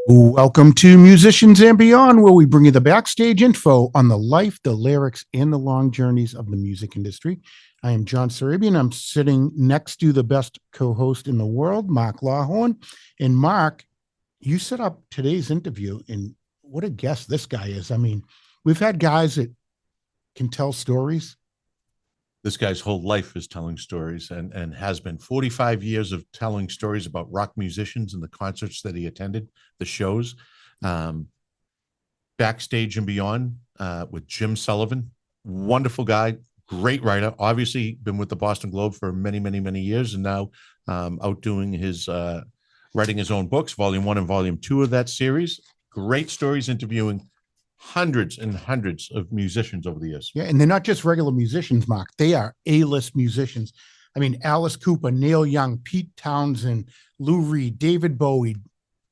Welcome to Musicians and Beyond, where we bring you the backstage info on the life, the lyrics, and the long journeys of the music industry. I am John Sarabian. I'm sitting next to the best co-host in the world, Mark Lawhorn. And Mark, you set up today's interview, and what a guest this guy is. I mean, we've had guys that can tell stories. This guy's whole life is telling stories and has been 45 years of telling stories about rock musicians and the concerts that he attended, the shows. Backstage and Beyond with Jim Sullivan, wonderful guy, great writer, obviously been with the Boston Globe for many, many, many years, and now out doing his, writing his own books, volume 1 and volume 2 of that series. Great stories, interviewing hundreds and hundreds of musicians over the years. Yeah, and they're not just regular musicians, Mark. They are A-list musicians. I mean, Alice Cooper, Neil Young, Pete Townsend, Lou Reed, David Bowie,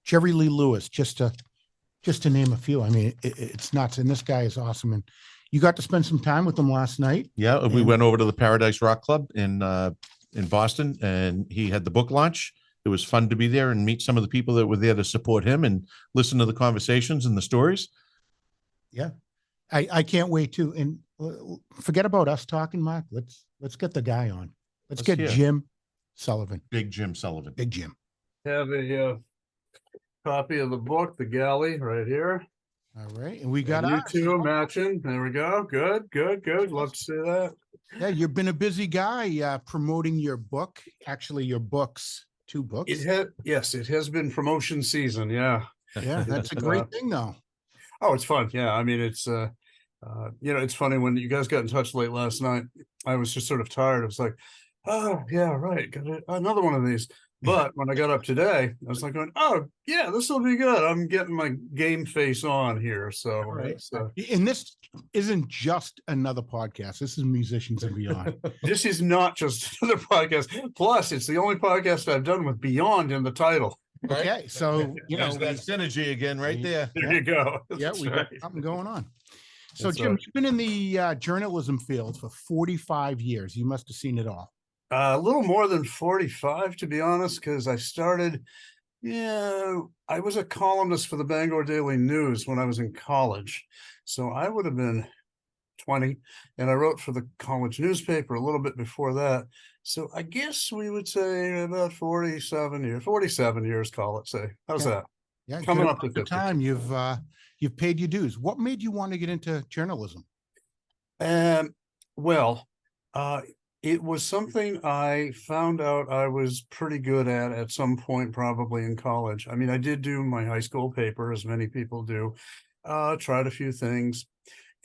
Jerry Lee Lewis, just to name a few. I mean, it's nuts. And this guy is awesome. And you got to spend some time with him last night. Yeah, we went over to the Paradise Rock Club in Boston, and he had the book launch. It was fun to be there and meet some of the people that were there to support him and listen to the conversations and the stories. Yeah, I can't wait to. And forget about us talking, Mark. Let's get the guy on. Let's get Jim Sullivan. Big Jim Sullivan. Big Jim. Have a copy of the book, The Galley, right here. All right, and we got you two matching. There we go. Good. Love to see that. Yeah, you've been a busy guy promoting your book. Actually, your books, 2 books. It has been promotion season. Yeah, that's a great thing, though. Oh, it's fun. Yeah, I mean, it's it's funny when you guys got in touch late last night. I was just sort of tired. I was like, oh yeah, right, got another one of these. But when I got up today, I was like going, oh yeah, this will be good. I'm getting my game face on here. So, right. And this isn't just another podcast. This is Musicians and Beyond. This is not just another podcast. Plus, it's the only podcast I've done with Beyond in the title. Right? Okay, so that synergy again, right there. There you go. We got something going on. So, Jim, you've been in the journalism field for 45 years. You must have seen it all. A little more than 45, to be honest, because I started. I was a columnist for the Bangor Daily News when I was in college, so I would have been 20, and I wrote for the college newspaper a little bit before that. So I guess we would say about 47 years, call it, say. How's that? Yeah, coming up to the time you've paid your dues. What made you want to get into journalism? Well, it was something I found out I was pretty good at some point, probably in college. I mean, I did do my high school paper, as many people do, tried a few things.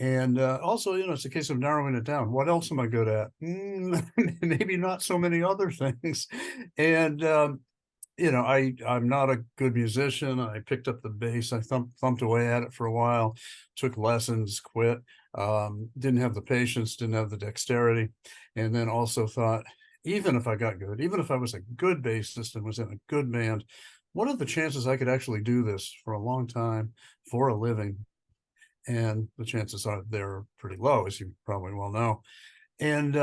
And also, it's a case of narrowing it down. What else am I good at? Maybe not so many other things. And, I'm not a good musician. I picked up the bass. I thumped away at it for a while, took lessons, quit. Didn't have the patience, didn't have the dexterity. And then also thought, even if I got good, even if I was a good bassist and was in a good band, what are the chances I could actually do this for a long time for a living? And the chances are they're pretty low, as you probably well know. And,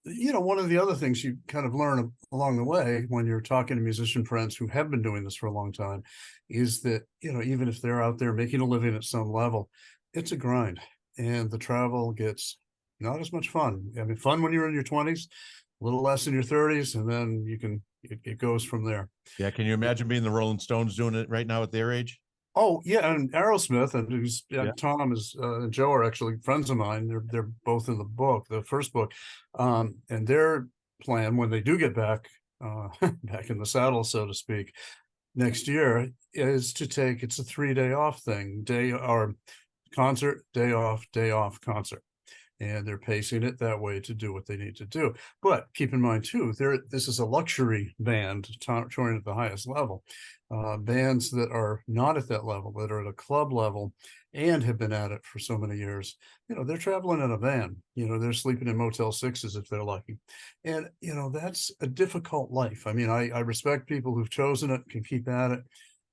one of the other things you kind of learn along the way when you're talking to musician friends who have been doing this for a long time is that, even if they're out there making a living at some level, it's a grind. And the travel gets not as much fun. I mean, fun when you're in your 20s, a little less in your 30s, and then it goes from there. Yeah, can you imagine being the Rolling Stones doing it right now at their age? Oh yeah, and Aerosmith and Tom and Joe are actually friends of mine. They're both in the book, the first book, and their plan when they do get back back in the saddle, so to speak, next year is to take. It's a 3-day off thing, concert, day off, concert. And they're pacing it that way to do what they need to do. But keep in mind, too, this is a luxury band touring at the highest level. Bands that are not at that level, that are at a club level and have been at it for so many years, they're traveling in a van. They're sleeping in Motel 6s if they're lucky. And, that's a difficult life. I mean, I respect people who've chosen it, can keep at it,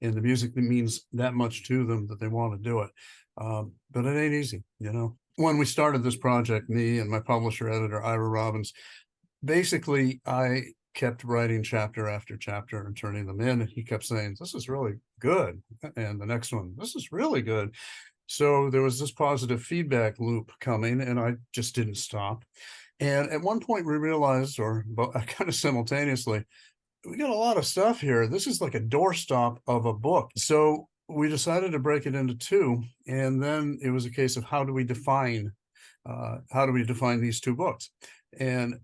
and the music that means that much to them that they want to do it. But it ain't easy, When we started this project, me and my publisher editor, Ira Robbins, basically I kept writing chapter after chapter and turning them in. And he kept saying, this is really good. And the next one, this is really good. So there was this positive feedback loop coming, and I just didn't stop. And at one point we realized, or kind of simultaneously, we got a lot of stuff here. This is like a doorstop of a book. So we decided to break it into two. And then it was a case of how do we define these two books? And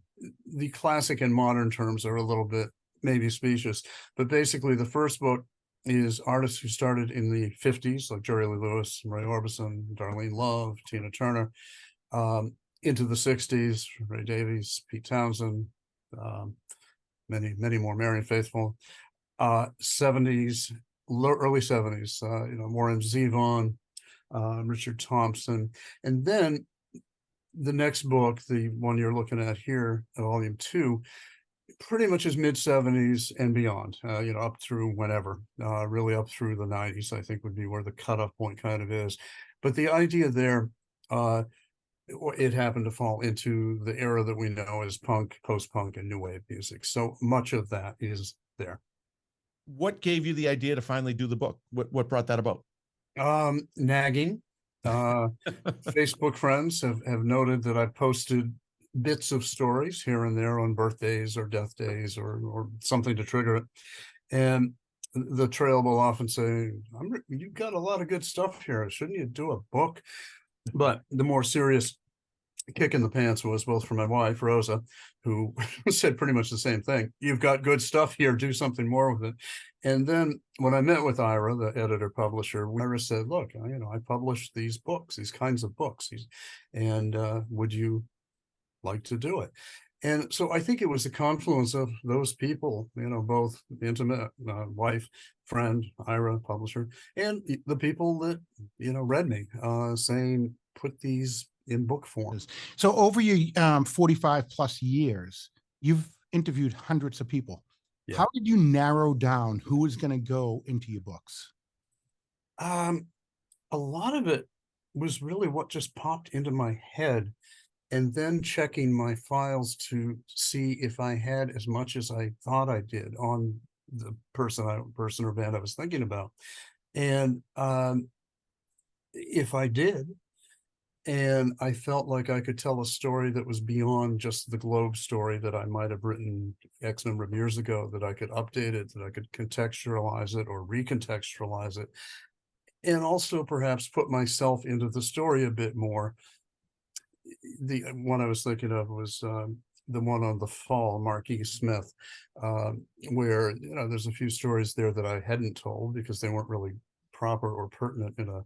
the classic and modern terms are a little bit maybe specious, but basically the first book is artists who started in the 50s, like Jerry Lee Lewis, Roy Orbison, Darlene Love, Tina Turner, into the 60s, Ray Davies, Pete Townsend, many more, Marian Faithfull, 70s, early 70s, Warren Zevon, Richard Thompson. And then the next book, the one you're looking at here, volume 2, pretty much is mid 70s and beyond, up through whenever, really up through the 90s, I think would be where the cutoff point kind of is. But the idea there, it happened to fall into the era that we know as punk, post-punk, and new wave music. So much of that is there. What gave you the idea to finally do the book? What brought that about? Nagging. Facebook friends have noted that I posted bits of stories here and there on birthdays or death days or something to trigger it. And the trail will often say, you've got a lot of good stuff here. Shouldn't you do a book? But the more serious kick in the pants was both from my wife, Rosa, who said pretty much the same thing. You've got good stuff here. Do something more with it. And then when I met with Ira, the editor publisher, Ira said, look, I published these books, these kinds of books. And would you like to do it? And so I think it was the confluence of those people, both intimate wife, friend, Ira, publisher, and the people that, read me saying, put these in book form. So over your 45 plus years, you've interviewed hundreds of people. Yeah. How did you narrow down who was going to go into your books? A lot of it was really what just popped into my head, and then checking my files to see if I had as much as I thought I did on the person or band I was thinking about. And if I did, and I felt like I could tell a story that was beyond just the Globe story that I might have written X number of years ago, that I could update it, that I could contextualize it or recontextualize it, and also perhaps put myself into the story a bit more. The one I was thinking of was the one on The Fall, Marquis Smith, where there's a few stories there that I hadn't told because they weren't really proper or pertinent in a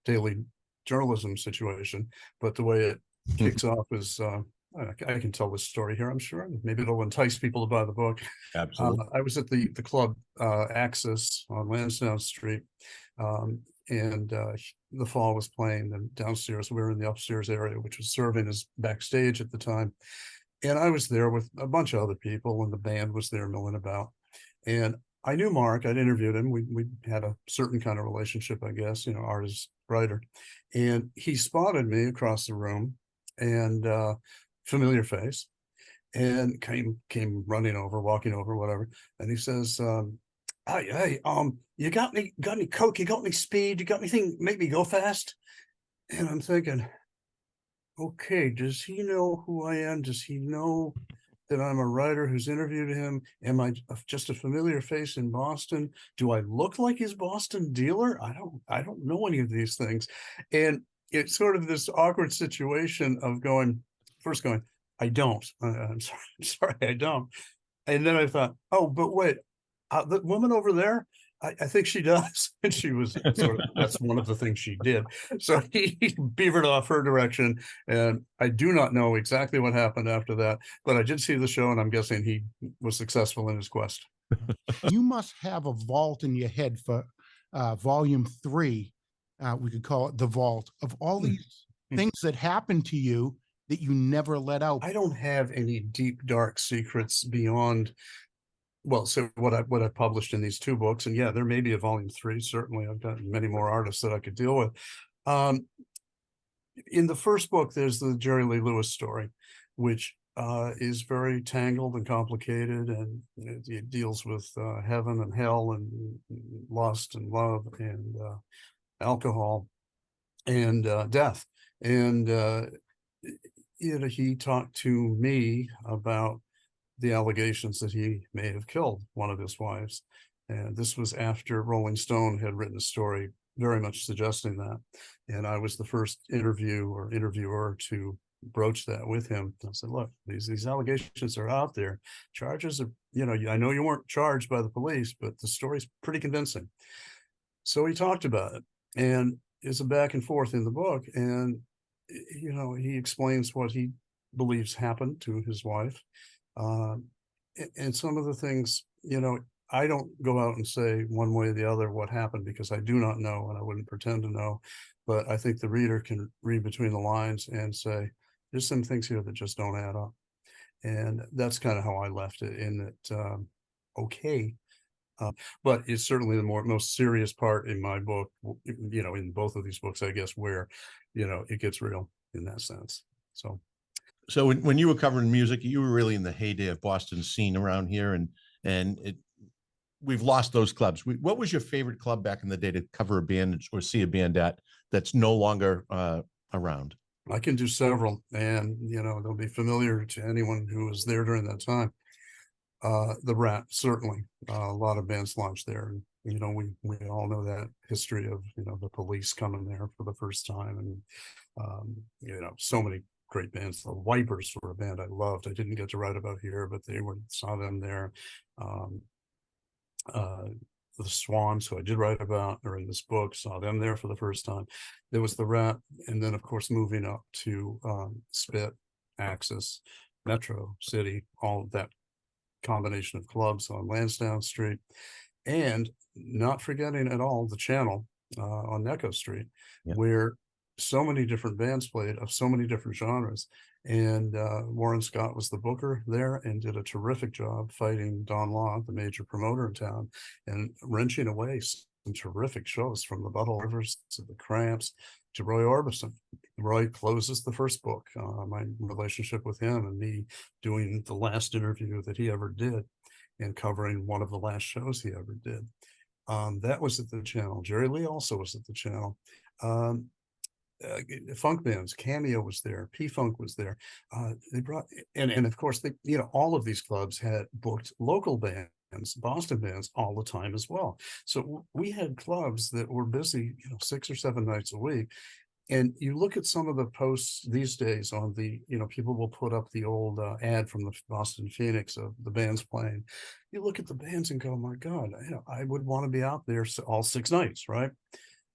daily journalism situation. But the way it kicks off is I can tell this story here, I'm sure. Maybe it'll entice people to buy the book. Absolutely. I was at the club Axis on Lansdowne Street, and The Fall was playing, and downstairs we were in the upstairs area, which was serving as backstage at the time. And I was there with a bunch of other people, and the band was there milling about. And I knew Mark. I'd interviewed him. We had a certain kind of relationship, I guess, artist, writer. And he spotted me across the room, and familiar face, and came running over, walking over, whatever. And he says, hey, you got any coke? You got any speed? You got anything make me go fast? And I'm thinking, okay, does he know who I am? Does he know that I'm a writer who's interviewed him? Am I just a familiar face in Boston? Do I look like his Boston dealer? I don't know any of these things. And it's sort of this awkward situation of first going, I don't. I'm sorry, I don't. And then I thought, oh, but wait, the woman over there, I think she does. And she was that's one of the things she did. So he beavered off her direction. And I do not know exactly what happened after that, but I did see the show, and I'm guessing he was successful in his quest. You must have a vault in your head for volume 3. We could call it the vault of all these things that happened to you that you never let out. I don't have any deep, dark secrets beyond, so what I published in these 2 books, and yeah, there may be a volume 3. Certainly, I've got many more artists that I could deal with. In the first book, there's the Jerry Lee Lewis story, which is very tangled and complicated, and it deals with heaven and hell and lust and love and alcohol and death. And he talked to me about the allegations that he may have killed one of his wives. And this was after Rolling Stone had written a story very much suggesting that. And I was the first interviewer to broach that with him. I said, look, these allegations are out there. Charges are, I know you weren't charged by the police, but the story's pretty convincing. So he talked about it, and is a back and forth in the book. And, he explains what he believes happened to his wife. And some of the things, I don't go out and say one way or the other what happened, because I do not know, and I wouldn't pretend to know. But I think the reader can read between the lines and say, there's some things here that just don't add up. And that's kind of how I left it, in that, okay. But it's certainly the most serious part in my book, in both of these books, I guess, where, it gets real in that sense. So when you were covering music, you were really in the heyday of Boston scene around here, and we've lost those clubs. What was your favorite club back in the day to cover a band or see a band at that's no longer around? I can do several, and they'll be familiar to anyone who was there during that time. The Rants, certainly, a lot of bands launched there, and we all know that history of the Police coming there for the first time, and so many great bands. The Wipers were a band I loved. I didn't get to write about here, but saw them there. The Swans, who I did write about, or in this book, saw them there for the first time. There was the Rat, and then of course moving up to Spit, Axis, Metro City, all of that combination of clubs on Lansdowne Street, and not forgetting at all the Channel on Necco Street, where so many different bands played of so many different genres. And Warren Scott was the booker there and did a terrific job fighting Don Law, the major promoter in town, and wrenching away some terrific shows, from the Buttle Rivers to the Cramps to Roy Orbison. Roy closes the first book, my relationship with him and me doing the last interview that he ever did and covering one of the last shows he ever did. That was at the Channel. Jerry Lee also was at the Channel. Funk bands, Cameo was there, P-Funk was there. They brought, and of course, all of these clubs had booked local bands, Boston bands, all the time as well. So we had clubs that were busy, 6 or 7 nights a week. And you look at some of the posts these days on the, people will put up the old ad from the Boston Phoenix of the bands playing. You look at the bands and go, my God, I would want to be out there all 6 nights, right?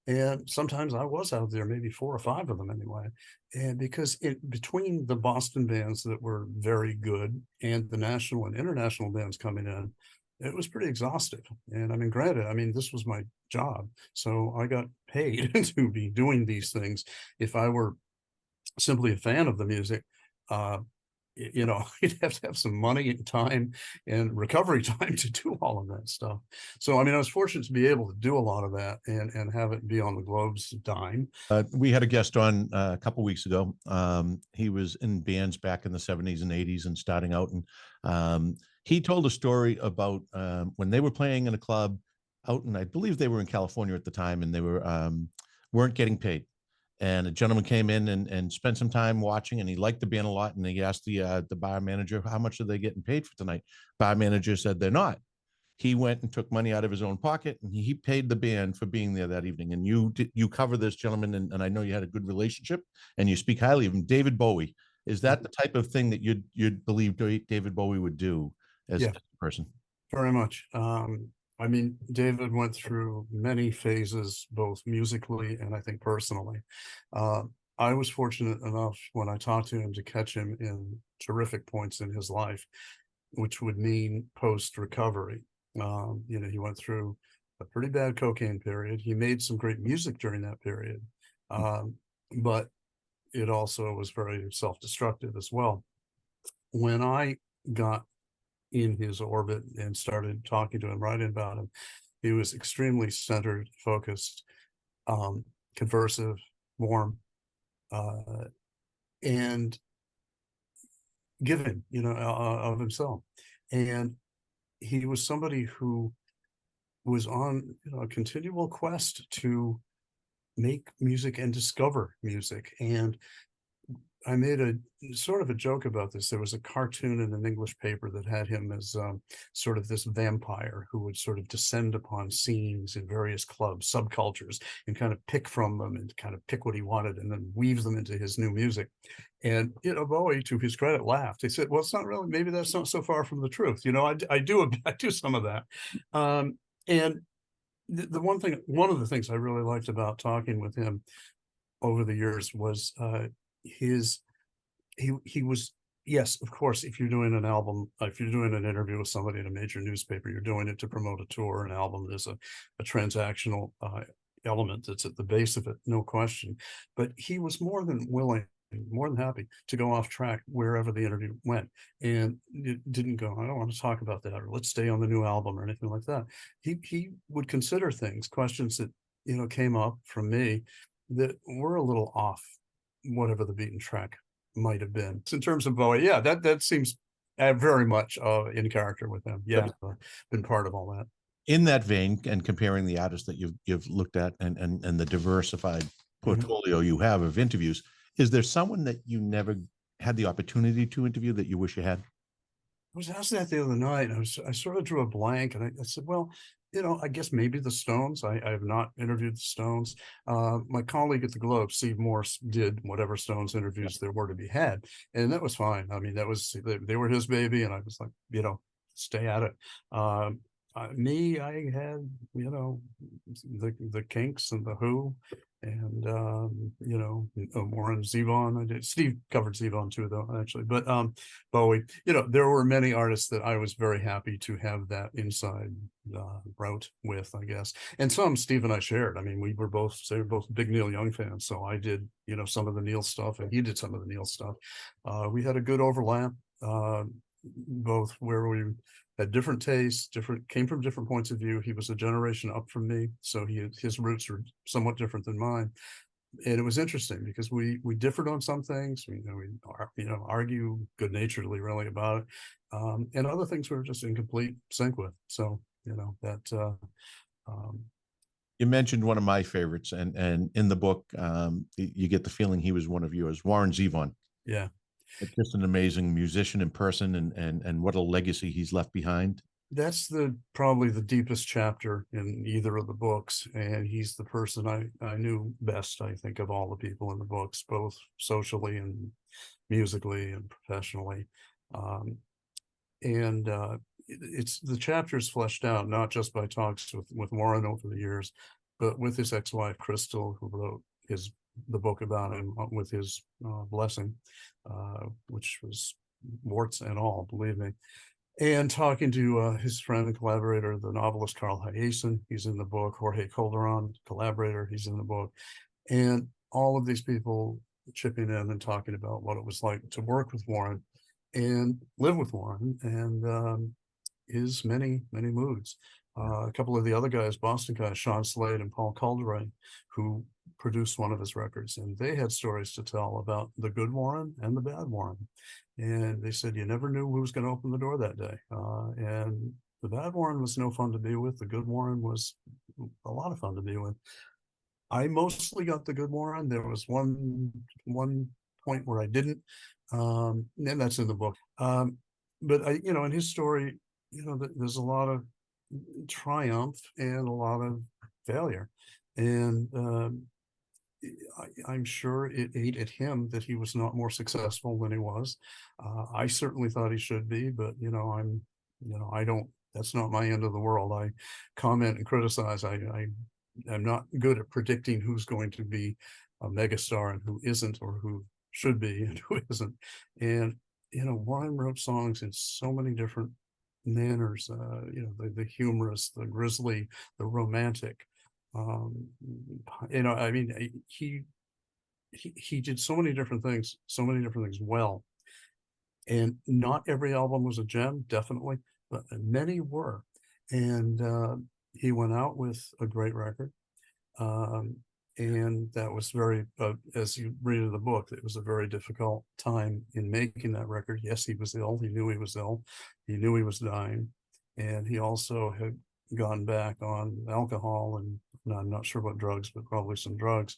And sometimes I was out there, maybe 4 or 5 of them anyway. And because between the Boston bands that were very good and the national and international bands coming in, it was pretty exhaustive. And granted, this was my job. So I got paid to be doing these things. If I were simply a fan of the music, you'd have to have some money and time and recovery time to do all of that stuff. So, I was fortunate to be able to do a lot of that and have it be on the Globe's dime. We had a guest on a couple weeks ago. He was in bands back in the 70s and 80s and starting out. And he told a story about when they were playing in a club out, and I believe they were in California at the time, and they weren't getting paid. And a gentleman came in and spent some time watching, and he liked the band a lot. And he asked the bar manager, how much are they getting paid for tonight? Bar manager said they're not. He went and took money out of his own pocket, and he paid the band for being there that evening. And you cover this gentleman, and I know you had a good relationship, and you speak highly of him. David Bowie, is that the type of thing that you'd believe David Bowie would do as a person? Very much. David went through many phases, both musically and I think personally. I was fortunate enough when I talked to him to catch him in terrific points in his life, which would mean post-recovery. He went through a pretty bad cocaine period. He made some great music during that period, but it also was very self-destructive as well. When I got in his orbit and started talking to him, writing about him, he was extremely centered, focused, conversive, warm, and giving, of himself. And he was somebody who was on a continual quest to make music and discover music. And I made a sort of a joke about this. There was a cartoon in an English paper that had him as sort of this vampire who would sort of descend upon scenes in various clubs, subcultures, and kind of pick from them and kind of pick what he wanted and then weaves them into his new music. And Bowie, to his credit, laughed. He said, "Well, it's not really. Maybe that's not so far from the truth. I do some of that." And one of the things I really liked about talking with him over the years was he was, yes, of course, if you're doing an album, if you're doing an interview with somebody in a major newspaper, you're doing it to promote a tour. An album is a transactional element that's at the base of it, no question. But he was more than willing, more than happy to go off track wherever the interview went, and it didn't go, "I don't want to talk about that," or "let's stay on the new album," or anything like that. He would consider questions that came up from me that were a little off whatever the beaten track might have been. So in terms of Bowie, yeah, that seems very much in character with him. Yeah, been part of all that. In that vein, and comparing the artists that you've looked at and the diversified portfolio you have of interviews, is there someone that you never had the opportunity to interview that you wish you had? I was asked that the other night. I sort of drew a blank, and I said, well, I guess maybe the Stones. I have not interviewed the Stones. My colleague at the Globe, Steve Morse, did whatever Stones interviews there were to be had, and that was fine. I mean, they were his baby, and I was like, stay at it. Me, I had the Kinks and the Who, and Warren Zevon. I did. Steve covered Zevon too, though, actually. But Bowie, there were many artists that I was very happy to have that inside route with, I guess. And some Steve and I shared. I mean, we were both big Neil Young fans, so I did some of the Neil stuff, and he did some of the Neil stuff. We had a good overlap, both where we had different tastes, came from different points of view. He was a generation up from me, so his roots were somewhat different than mine. And it was interesting because we differed on some things. We argue good naturedly really about it, and other things we were just in complete sync with. So that. You mentioned one of my favorites, and in the book, you get the feeling he was one of yours, Warren Zevon. Yeah. Just an amazing musician in person, and what a legacy he's left behind. That's probably the deepest chapter in either of the books, and he's the person I knew best, I think, of all the people in the books, both socially and musically and professionally. It's the chapters fleshed out not just by talks with Warren over the years, but with his ex-wife Crystal, who wrote the book about him with his blessing, which was warts and all, believe me. And talking to his friend and collaborator, the novelist Carl Hiaasen, he's in the book. Jorge Calderon, collaborator, he's in the book. And all of these people chipping in and talking about what it was like to work with Warren and live with Warren, and his many, many moods. A couple of the other guys, Boston guys, Sean Slade and Paul Calderon, who produced one of his records, and they had stories to tell about the good Warren and the bad Warren. And they said you never knew who was going to open the door that day. And the bad Warren was no fun to be with. The good Warren was a lot of fun to be with. I mostly got the good Warren. There was one point where I didn't, and that's in the book. But in his story, there's a lot of triumph and a lot of failure, and I'm sure it ate at him that he was not more successful than he was. I certainly thought he should be, but I don't. That's not my end of the world. I comment and criticize. I'm not good at predicting who's going to be a megastar and who isn't, or who should be and who isn't. And Warren wrote songs in so many different manners, the humorous, the grisly, the romantic. I mean, he did so many different things well. And not every album was a gem, definitely, but many were. And he went out with a great record. And that was very, as you read in the book, it was a very difficult time in making that record. Yes, he was ill. He knew he was ill. He knew he was dying. And he also had gone back on alcohol and I'm not sure what drugs, but probably some drugs.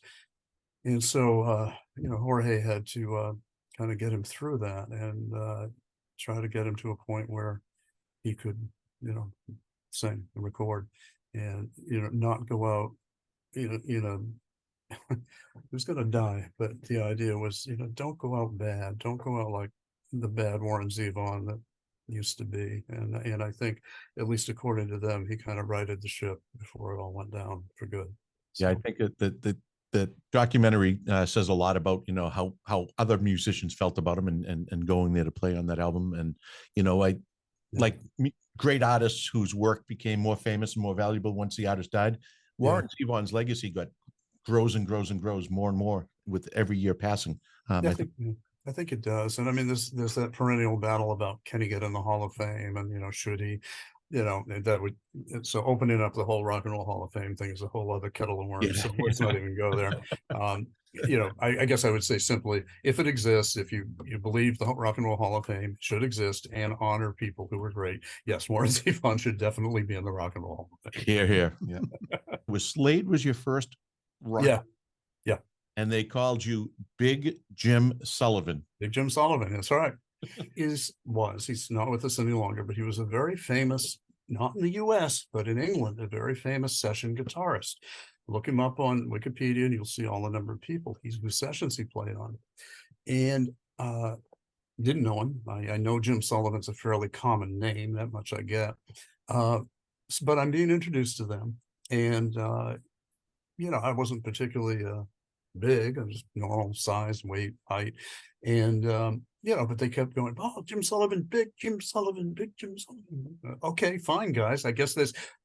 And so, Jorge had to kind of get him through that and try to get him to a point where he could, sing and record and, not go out, who's going to die. But the idea was, don't go out bad. Don't go out like the bad Warren Zevon that used to be. And I think, at least according to them, he kind of righted the ship before it all went down for good. So. Yeah, I think that the documentary says a lot about, how other musicians felt about him and going there to play on that album. And, like great artists whose work became more famous and more valuable once the artist died. Warren Zevon's legacy grows and grows and grows more and more with every year passing. I think it does. And I mean, there's that perennial battle about can he get in the Hall of Fame and, should he, that would, so opening up the whole Rock and Roll Hall of Fame thing is a whole other kettle of worms. So let's not even go there. I guess I would say simply, if it exists, if you believe the Rock and Roll Hall of Fame should exist and honor people who were great, yes, Warren Zevon should definitely be in the Rock and Roll Hall of Fame. Here. Yeah. Slade was your first rock? Yeah. And they called you Big Jim Sullivan. Big Jim Sullivan, that's right. He's not with us any longer, but he was a very famous, not in the US, but in England, a very famous session guitarist. Look him up on Wikipedia and you'll see all the number of people whose sessions he played on. And didn't know him. I know Jim Sullivan's a fairly common name, that much I get. But I'm being introduced to them. And, I wasn't particularly big. I was normal size, weight, height. And, but they kept going, oh, Jim Sullivan, big Jim Sullivan, big Jim Sullivan. Okay, fine, guys. I guess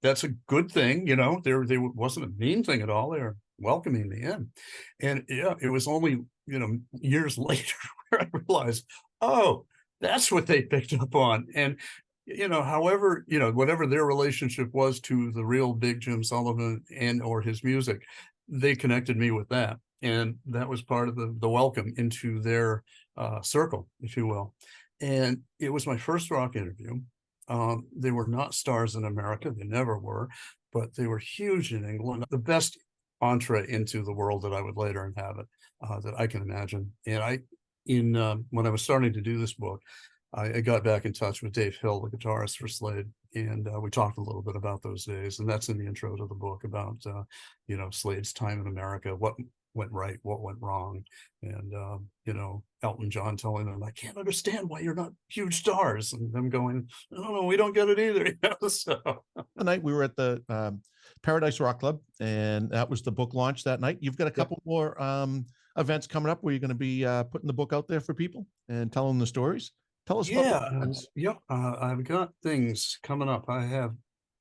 that's a good thing. There wasn't a mean thing at all. They're welcoming me in. And it was only, years later where I realized, oh, that's what they picked up on. And, however, whatever their relationship was to the real big Jim Sullivan or his music, they connected me with that. And that was part of the welcome into their circle, if you will. And it was my first rock interview. They were not stars in America. They never were, but they were huge in England. The best entree into the world that I would later inhabit that I can imagine. And when I was starting to do this book, I got back in touch with Dave Hill, the guitarist for Slade, and we talked a little bit about those days. And that's in the intro to the book about, Slade's time in America, what went right, what went wrong. And, Elton John telling them, I can't understand why you're not huge stars. And them going, no, we don't get it either. So the night we were at the Paradise Rock Club, and that was the book launch that night. You've got a couple more events coming up where you're going to be putting the book out there for people and telling the stories. Tell us about those events. I've got things coming up. I have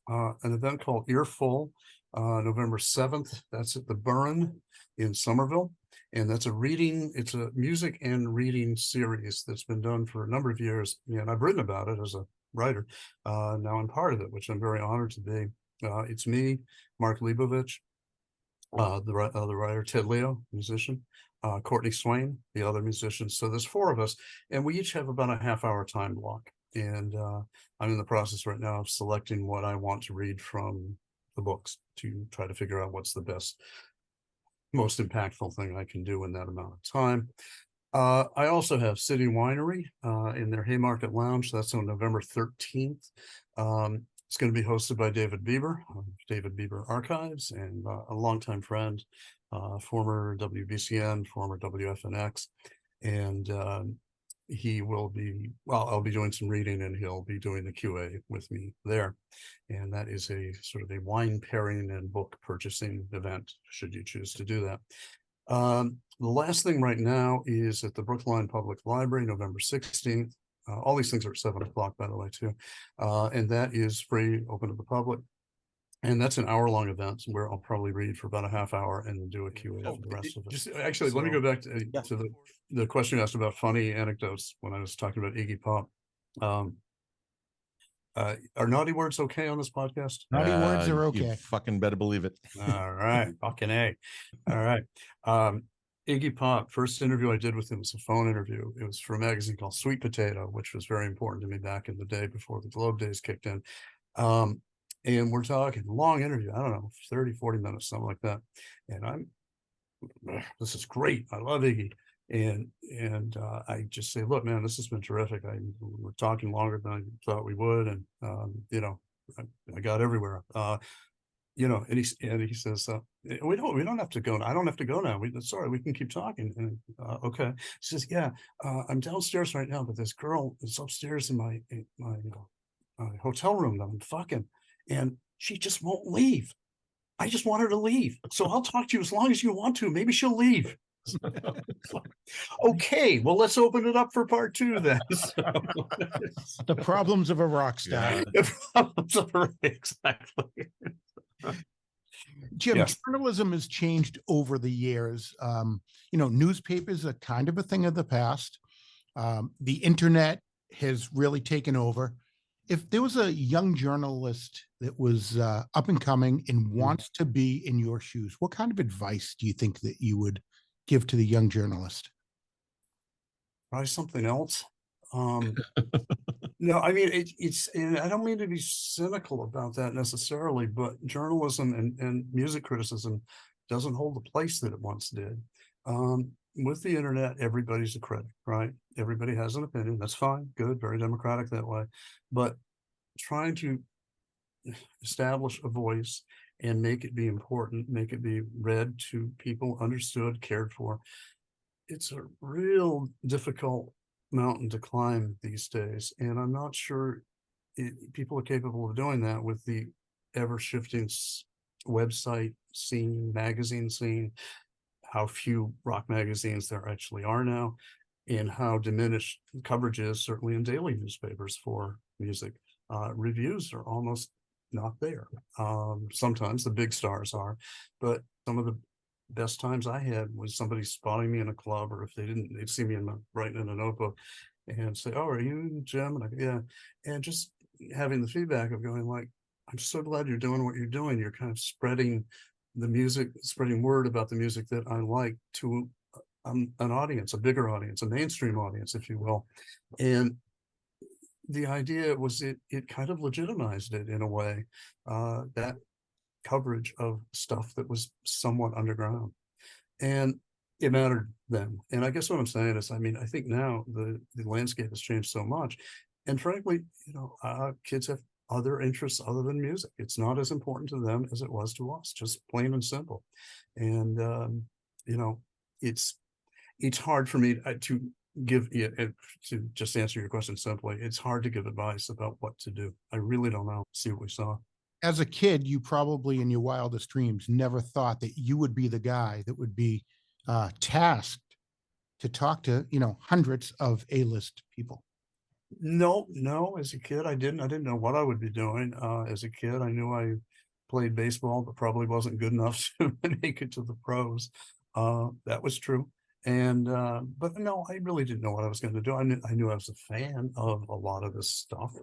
an event called Earful, November 7th. That's at the Burren in Somerville. And that's it's a music and reading series that's been done for a number of years. And I've written about it as a writer. Now I'm part of it, which I'm very honored to be. It's me, Mark Leibovich, the other writer, Ted Leo, musician, Courtney Swain, the other musicians. So there's 4 of us, and we each have about a half-hour time block. And I'm in the process right now of selecting what I want to read from the books to try to figure out what's the best, most impactful thing I can do in that amount of time. I also have City Winery in their Haymarket Lounge. That's on November 13th. It's going to be hosted by David Bieber, David Bieber Archives, and a longtime friend, former WBCN, former WFNX. And he will be, I'll be doing some reading and he'll be doing the QA with me there. And that is a sort of a wine pairing and book purchasing event, should you choose to do that. The last thing right now is at the Brookline Public Library, November 16th. All these things are at 7 o'clock, by the way, too. And that is free, open to the public. And that's an hour-long event where I'll probably read for about a half hour and then do a Q&A for the rest of it. Actually, let me go back to the question you asked about funny anecdotes when I was talking about Iggy Pop. Are naughty words okay on this podcast? Naughty words are You okay. fucking better believe it. All right, fucking A. All right. Iggy Pop, first interview I did with him was a phone interview. It was for a magazine called Sweet Potato, which was very important to me back in the day before the Globe days kicked in. And we're talking long interview, I don't know, 30, 40 minutes, something like that. And this is great. I love Iggy. And I just say, look, man, this has been terrific. We're talking longer than I thought we would. And, I got everywhere. And he says, we don't have to go. I don't have to go now. Sorry, we can keep talking. And okay. He says, yeah, I'm downstairs right now, but this girl is upstairs in my hotel room that I'm fucking, and she just won't leave. I just want her to leave. So I'll talk to you as long as you want to. Maybe she'll leave. Okay, well, let's open it up for part 2 then. The problems of a rock star. Exactly. Jim, Yes. journalism has changed over the years. Newspapers are kind of a thing of the past. The internet has really taken over. If there was a young journalist that was up and coming and wants to be in your shoes, what kind of advice do you think that you would give to the young journalist? Try something else. No, I mean, it's, and I don't mean to be cynical about that necessarily, but journalism and music criticism doesn't hold the place that it once did. With the internet, everybody's a critic, right? Everybody has an opinion. That's fine, good, very democratic that way. But trying to establish a voice and make it be important, make it be read to people, understood, cared for, it's a real difficult mountain to climb these days. And I'm not sure people are capable of doing that with the ever-shifting website scene, magazine scene, how few rock magazines there actually are now, and how diminished coverage is, certainly in daily newspapers for music. Reviews are almost not there. Sometimes the big stars are, but some of the best times I had was somebody spotting me in a club, or if they'd see me writing in a notebook and say, "Oh, are you Jim?" And I go, "Yeah," and just having the feedback of going like, "I'm so glad you're doing what you're doing. You're kind of spreading the music, spreading word about the music that I like to an audience, a bigger audience, a mainstream audience, if you will." And the idea was it kind of legitimized it in a way, that coverage of stuff that was somewhat underground, and it mattered then. And I guess what I'm saying is, I mean, I think now the landscape has changed so much, and frankly, kids have other interests other than music. It's not as important to them as it was to us, just plain and simple. And it's hard for me to give it, to just answer your question simply. It's hard to give advice about what to do. I really don't know. See what we saw. As a kid, you probably in your wildest dreams never thought that you would be the guy that would be tasked to talk to, hundreds of A-list people. No, as a kid, I didn't know what I would be doing. As a kid, I knew I played baseball, but probably wasn't good enough to make it to the pros. That was true. And, but no, I really didn't know what I was going to do. I knew I was a fan of a lot of this stuff.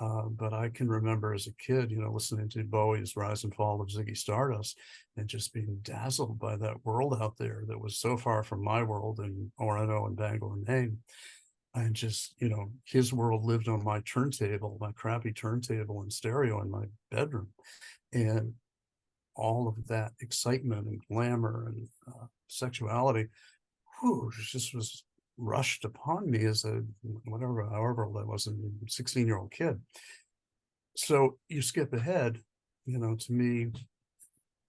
But I can remember as a kid, listening to Bowie's Rise and Fall of Ziggy Stardust and just being dazzled by that world out there that was so far from my world in Orono and Bangor, Maine. And just, his world lived on my turntable, my crappy turntable and stereo in my bedroom. And all of that excitement and glamour and sexuality, just was rushed upon me as a however old I was, a 16-year-old kid. So you skip ahead, to me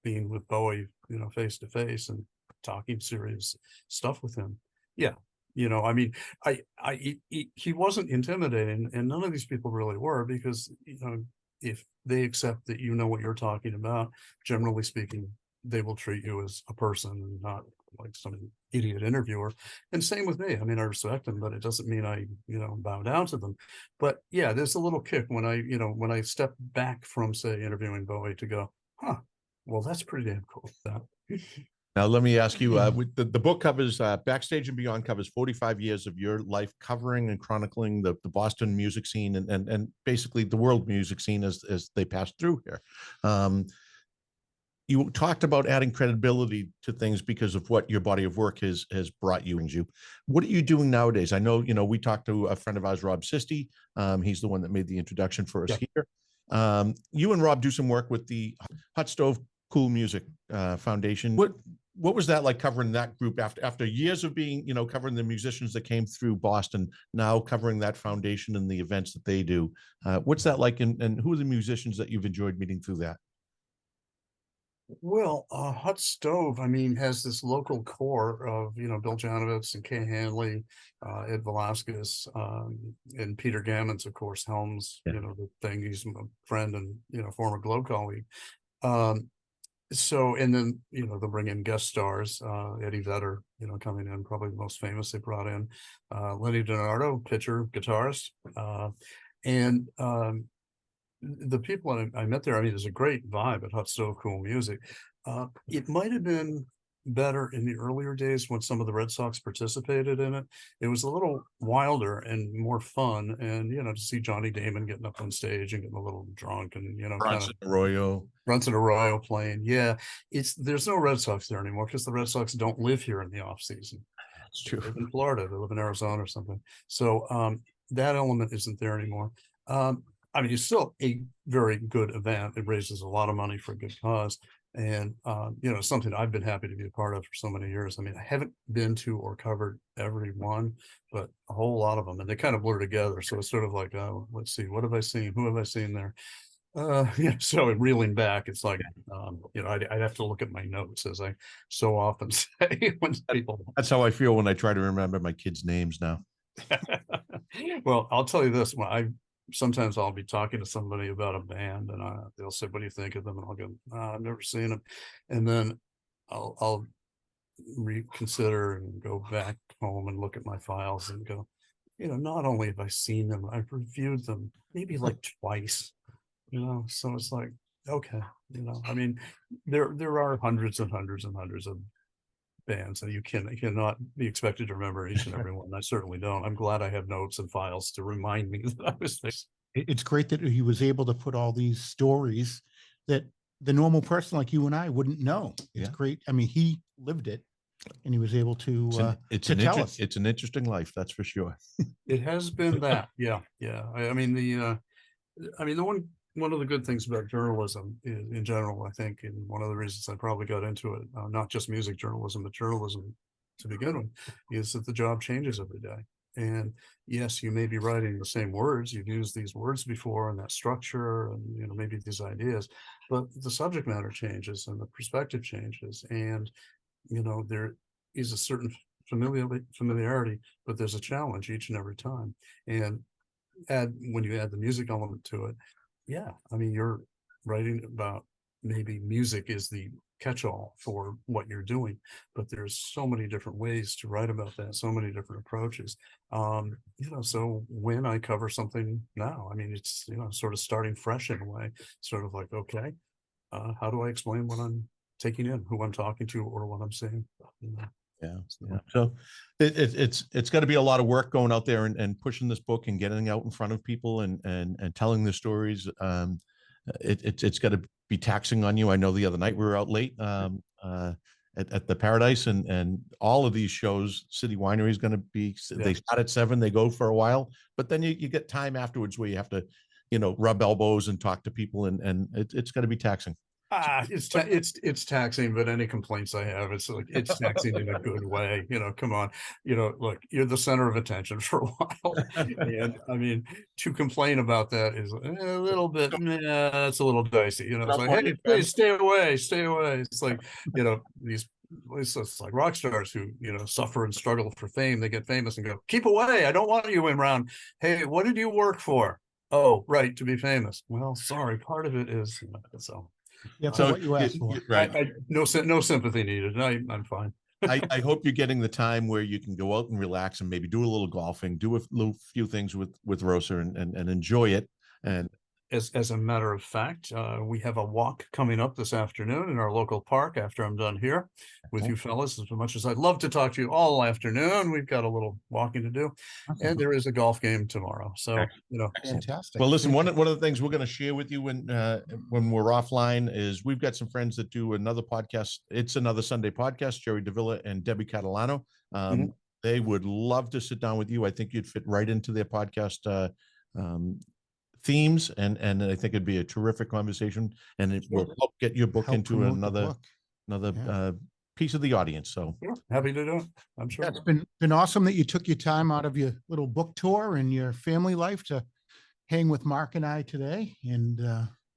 being with Bowie, face to face and talking serious stuff with him. Yeah. I mean, he wasn't intimidating, and none of these people really were, because, if they accept that what you're talking about, generally speaking, they will treat you as a person and not like some idiot interviewer. And same with me. I mean, I respect them, but it doesn't mean I, bow down to them. But yeah, there's a little kick when I step back from, say, interviewing Bowie to go, well, that's pretty damn cool. Now, let me ask you, with the book covers, Backstage and Beyond covers 45 years of your life covering and chronicling the Boston music scene and basically the world music scene as they passed through here. You talked about adding credibility to things because of what your body of work has brought you. What are you doing nowadays? I know, we talked to a friend of ours, Rob Sisti. He's the one that made the introduction for us here. You and Rob do some work with the Hot Stove Cool Music Foundation. What was that like covering that group after years of being, covering the musicians that came through Boston, now covering that foundation and the events that they do? What's that like? And who are the musicians that you've enjoyed meeting through that? Well, Hot Stove, I mean, has this local core of, Bill Janovitz and Kay Hanley, Ed Velasquez, and Peter Gammons, of course, helms, the thing. He's a friend and, former Globe colleague. So, and then, they'll bring in guest stars, Eddie Vedder, coming in, probably the most famous they brought in, Lenny DiNardo, pitcher, guitarist, and the people I met there, I mean, there's a great vibe at Hot Stove Cool Music. It might have been better in the earlier days when some of the Red Sox participated in it. It was a little wilder and more fun, and to see Johnny Damon getting up on stage and getting a little drunk and Bronson Arroyo playing. Yeah, there's no Red Sox there anymore because the Red Sox don't live here in the off season. That's true. They live in Florida, they live in Arizona or something. So that element isn't there anymore. I mean, it's still a very good event. It raises a lot of money for a good cause. And, something I've been happy to be a part of for so many years. I mean, I haven't been to or covered every one, but a whole lot of them. And they kind of blur together. So it's sort of like, oh, let's see, what have I seen? Who have I seen there? So reeling back, it's like, I'd have to look at my notes, as I so often say when people. That's how I feel when I try to remember my kids' names now. Well, I'll tell you this, sometimes I'll be talking to somebody about a band and they'll say, what do you think of them? And I'll go, I've never seen them. And then I'll reconsider and go back home and look at my files and go, not only have I seen them, I've reviewed them maybe like twice, so it's like, okay, I mean, there are hundreds and hundreds and hundreds of bands, and you cannot be expected to remember each and every one. I certainly don't. I'm glad I have notes and files to remind me that I was there. It's great that he was able to put all these stories that the normal person like you and I wouldn't know. It's great. I mean, he lived it, and he was able to tell us. It's an interesting life, that's for sure. It has been that. Yeah. I mean, one of the good things about journalism in general, I think, and one of the reasons I probably got into it, not just music journalism, but journalism to begin with, is that the job changes every day. And yes, you may be writing the same words, you've used these words before and that structure and, maybe these ideas, but the subject matter changes and the perspective changes. And, there is a certain familiarity, but there's a challenge each and every time. And when you add the music element to it, yeah, I mean, you're writing about maybe music is the catch-all for what you're doing, but there's so many different ways to write about that, so many different approaches. So when I cover something now, I mean, it's, sort of starting fresh in a way, sort of like, okay, how do I explain what I'm taking in, who I'm talking to, or what I'm saying? Yeah. So it's got to be a lot of work going out there and pushing this book and getting out in front of people and telling the stories. It's got to be taxing on you. I know the other night we were out late at the Paradise and all of these shows, City Winery is going to be, they start at 7, they go for a while, but then you get time afterwards where you have to, rub elbows and talk to people and it's got to be taxing. It's taxing, but any complaints I have, it's like, it's taxing in a good way. Come on, look, you're the center of attention for a while, and I mean, to complain about that is a little bit, it's a little dicey. It's like, hey, please stay away. It's like, it's like rock stars who suffer and struggle for fame. They get famous and go, keep away. I don't want you around. Hey, what did you work for? Oh, right, to be famous. Well, sorry, part of it is so. Yeah, so what you asked for. Right. No sympathy needed. I'm fine. I hope you're getting the time where you can go out and relax and maybe do a little golfing, do a few things with Rosa and enjoy it. And as a matter of fact, we have a walk coming up this afternoon in our local park after I'm done here with you fellas. As much as I'd love to talk to you all afternoon, we've got a little walking to do, and there is a golf game tomorrow. So, Fantastic. Well, listen, one of the things we're going to share with you when we're offline is we've got some friends that do another podcast. It's Another Sunday podcast, Jerry Davila and Debbie Catalano. They would love to sit down with you. I think you'd fit right into their podcast themes, and I think it'd be a terrific conversation, and it will help get your book into another piece of the audience. So happy to do it. I'm sure it's been awesome that you took your time out of your little book tour and your family life to hang with Mark and I today. And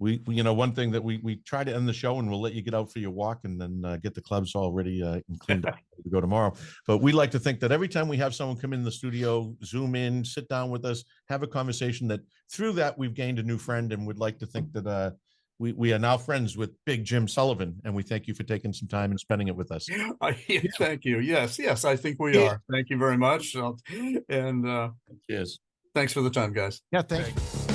we one thing that we try to end the show, and we'll let you get out for your walk and then get the clubs all ready and cleaned up to go tomorrow. But we like to think that every time we have someone come in the studio, zoom in, sit down with us, have a conversation, that through that we've gained a new friend, and we'd like to think that we are now friends with Big Jim Sullivan, and we thank you for taking some time and spending it with us. Thank you. Yes, I think we are. Thank you very much. And cheers. Thanks for the time, guys. yeah, thanks.